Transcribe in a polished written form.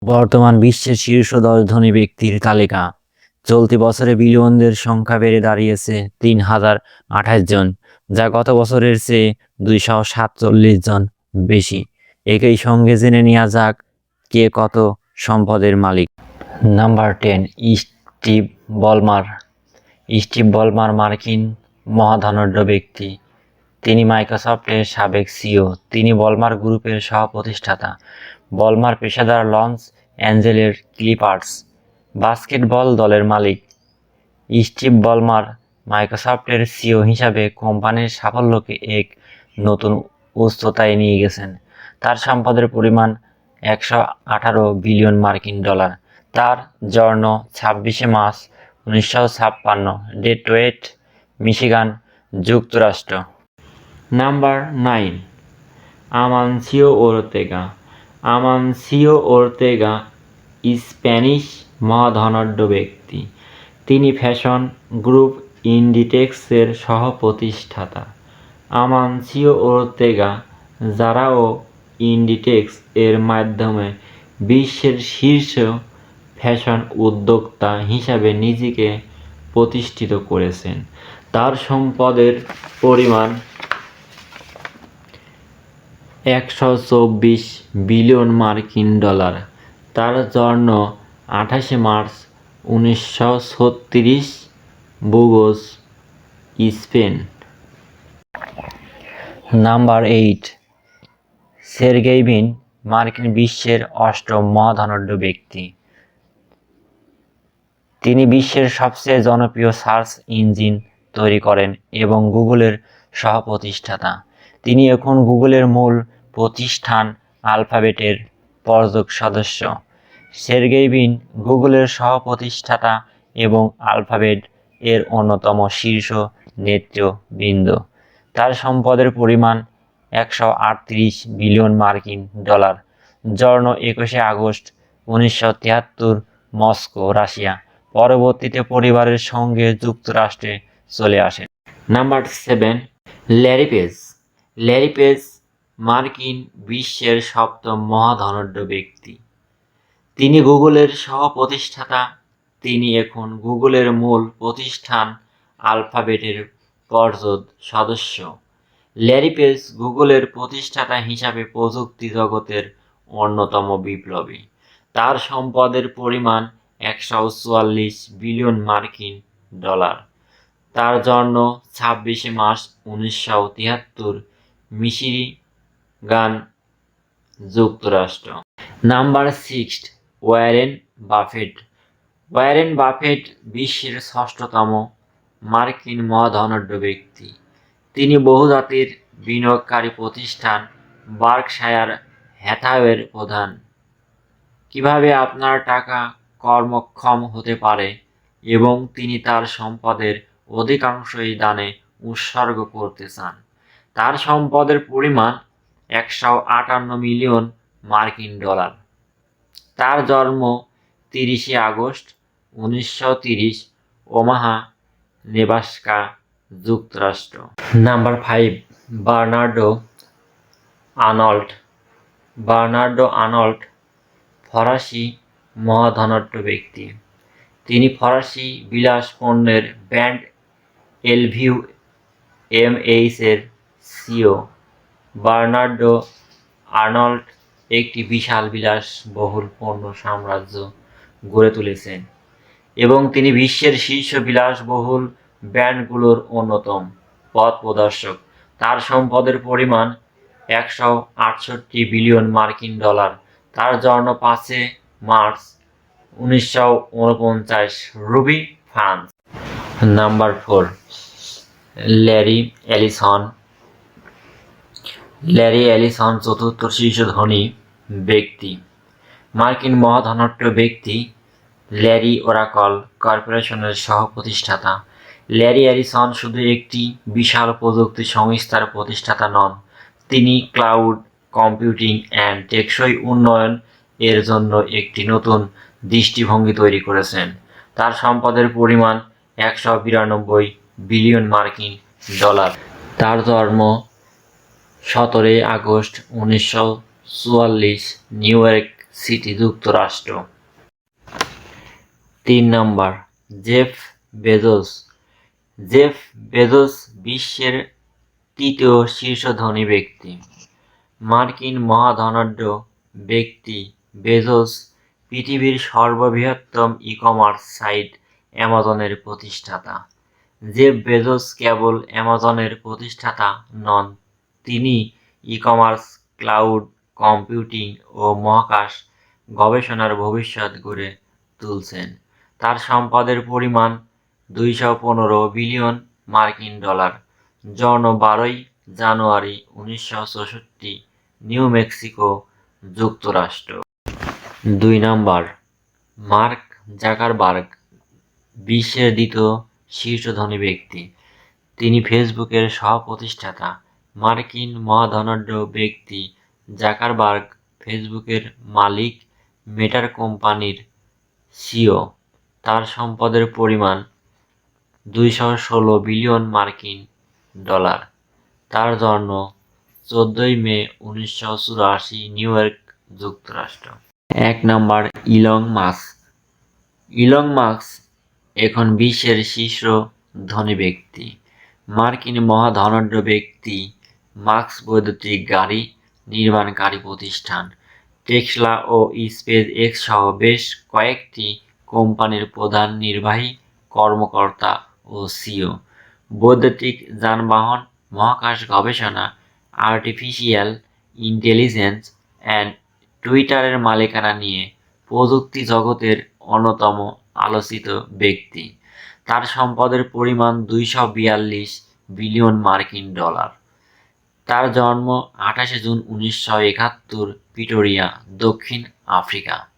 বর্তমান বিশ্বের শীর্ষ 10 ধনী ব্যক্তির তালিকা। চলতি বছরে বিলিয়নদের সংখ্যা বেড়ে দাঁড়িয়েছে 3028 জন, যা গত বছরের চেয়ে 247 জন বেশি। একই সঙ্গে জেনে নেওয়া যাক কে কত সম্পদের মালিক। Number 10, Steve Ballmer. Steve Ballmer মার্কিন মহাধনাঢ্য ব্যক্তি। তিনি মাইক্রোসফটের সাবেক সিইও। তিনি বলমার গ্রুপের সহ-প্রতিষ্ঠাতা। বলমার পেশাদার লস অ্যাঞ্জেলেস ক্লিপার্স বাস্কেটবল দলের মালিক। স্টিভ বলমার মাইক্রোসফটের সিইও হিসাবে কোম্পানির সাফল্যকে এক নতুন উচ্চতায় নিয়ে গেছেন। তার সম্পদের পরিমাণ 118 বিলিয়ন মার্কিন ডলার। তার জন্ম 26 মার্চ 1956, ডেট্রয়েট, মিশিগান, যুক্তরাষ্ট্র। Number 9, Amancio Ortega. Amancio Ortega Spanish মহাধনাঢ্য ব্যক্তি। তিনি ফ্যাশন গ্রুপ ইন্ডিটেক্সের সহ-প্রতিষ্ঠাতা। আমানসিও ওর্তেগা জারা ও ইন্ডিটেক্স এর মাধ্যমে বিশ্বের শীর্ষ ফ্যাশন উদ্যোক্তা হিসাবে নিজেকে প্রতিষ্ঠিত করেছেন। তার সম্পদের পরিমাণ 124 বিলিয়ন মার্কিন ডলার। তার জন্ম 28 March 1936, Burgos, Spain. Number 8, Sergey Brin. মার্কিন বিশ্বের 8ম মহাধনাঢ্য ব্যক্তি। তিনি বিশ্বের সবচেয়ে জনপ্রিয় সার্চ ইঞ্জিন তৈরি করেন এবং গুগলের সহ-প্রতিষ্ঠাতা। তিনি এখন গুগলের মূল প্রতিষ্ঠান আলফাবেটের পর্যবেক্ষক সদস্য। সের্গেই ব্রিন গুগলের সহ-প্রতিষ্ঠাতা এবং আলফাবেট এর অন্যতম শীর্ষ নেতৃবৃন্দ। তার সম্পদের পরিমাণ 138 বিলিয়ন মার্কিন ডলার। জন্ম 21 আগস্ট 1973, মস্কো, রাশিয়া। পরবর্তীতে পরিবারের সঙ্গে যুক্তরাষ্ট্রে চলে আসেন। Number 7, Larry page. Larry page মার্কিন বিশ্বের 7ম মহাধনাঢ্য ব্যক্তি। তিনি গুগলের সহ-প্রতিষ্ঠাতা। তিনি এখন গুগলের মূল প্রতিষ্ঠান আলফাবেটের পর্ষদ সদস্য। ল্যারি পেজ গুগলের প্রতিষ্ঠাতা হিসাবে প্রযুক্তি জগতের অন্যতম বিপ্লবী। তার সম্পদের পরিমাণ 144 বিলিয়ন মার্কিন ডলার। তার জন্ম 26 মার্চ 1973, মিশিগান, যুক্তরাষ্ট্র। Number 6, Warren Buffett. Warren Buffett বিশ্বের 6ম মার্কিন মহাধনাঢ্য ব্যক্তি। তিনি বহুজাতিক বিনিয়োগকারী প্রতিষ্ঠান বার্কশায়ার হ্যাথাওয়ের প্রধান। কিভাবে আপনার টাকা কর্মক্ষম হতে পারে এবং তিনি তার সম্পদের অধিকাংশই দানে উৎসর্গ করতে চান। তার সম্পদের পরিমাণ 158 মিলিয়ন মার্কিন ডলার। তার জন্ম 30 আগস্ট 1930, ওমাহা, নেব্রাস্কা, যুক্তরাষ্ট্র। Number 5, Bernardo Arnold. Bernardo Arnold ফরাসি মহাধনাঢ্য ব্যক্তি। তিনি ফরাসি বিলাস পণ্যের ব্র্যান্ড LVMH এর সিইও। বার্নার্ডো আর্নল্ড একটি বিশাল বিলাসবহুল পণ্য সাম্রাজ্য গড়ে তুলেছেন এবং তিনি বিশ্বের শীর্ষ বিলাসবহুল ব্র্যান্ডগুলোর অন্যতম পথপ্রদর্শক। তার সম্পদের পরিমাণ 168 বিলিয়ন মার্কিন ডলার। তার জন্ম 5 March 1949, Roubaix, France. Number 4, Larry Ellison. Larry Ellison চতুর্থ শীর্ষ ধনী ব্যক্তি। মার্কিন মহাধনাঢ্য ব্যক্তি। ল্যারি ওরাকল কর্পোরেশনের সহ-প্রতিষ্ঠাতা। ল্যারি এলিসন শুধু একটি বিশাল প্রযুক্তি সংস্থার প্রতিষ্ঠাতা নন, তিনি ক্লাউড কম্পিউটিং অ্যান্ড টেকসই উন্নয়ন এর জন্য একটি নতুন দৃষ্টিভঙ্গি তৈরি করেছেন। তার সম্পদের পরিমাণ 192 বিলিয়ন মার্কিন ডলার। তার জন্ম 17 আগস্ট 1944, নিউ ইয়র্ক সিটি, যুক্তরাষ্ট্র। 3 নম্বর, জেফ বেজোস। জেফ বেজোস বিশ্বের তৃতীয় শীর্ষ ধনী ব্যক্তি। মার্কিন মহাধনাঢ্য ব্যক্তি বেজোস পৃথিবীর সর্ববৃহত্তম ই-কমার্স সাইট অ্যামাজনের প্রতিষ্ঠাতা। জেফ বেজোস কেবল অ্যামাজনের প্রতিষ্ঠাতা নন, তিনি ই-কমার্স, ক্লাউড কম্পিউটিং ও মহাকাশ গবেষণার ভবিষ্যৎ গড়ে তুলছেন। তার সম্পদের পরিমাণ 215 বিলিয়ন মার্কিন ডলার। জন্ম 12 জানুয়ারি 1964, নিউ মেক্সিকো, যুক্তরাষ্ট্র। 2 নম্বর, মার্ক জাকারবার্গ বিশ্বের দ্বিতীয় শীর্ষ ধনী ব্যক্তি। তিনি ফেসবুকের সহ-প্রতিষ্ঠাতা। মার্কিন মহাধনাঢ্য ব্যক্তি জাকারবার্গ ফেসবুকের মালিক, মেটার কোম্পানির সিইও। তার সম্পদের পরিমাণ 216 বিলিয়ন মার্কিন ডলার। তার জন্ম 14 মে 1984, নিউ ইয়র্ক, যুক্তরাষ্ট্র। 1 নম্বর, ইলন মাস্ক। ইলন মাস্ক এখন বিশ্বের শীর্ষ ধনী ব্যক্তি। মার্কিন মহাধনাঢ্য ব্যক্তি মাস্ক বৈদ্যুতিক গাড়ি নির্মাণকারী প্রতিষ্ঠান টেসলা ও স্পেস এক্স সহ বেশ কয়েকটি কোম্পানির প্রধান নির্বাহী কর্মকর্তা ও সিইও। বৈদ্যুতিক যানবাহন, মহাকাশ গবেষণা, আর্টিফিশিয়াল ইন্টেলিজেন্স অ্যান্ড টুইটারের মালিকানা নিয়ে প্রযুক্তি জগতের অন্যতম আলোচিত ব্যক্তি। তার সম্পদের পরিমাণ 242 বিলিয়ন মার্কিন ডলার। তার জন্ম 28 জুন 1971, প্রিটোরিয়া, দক্ষিণ আফ্রিকা।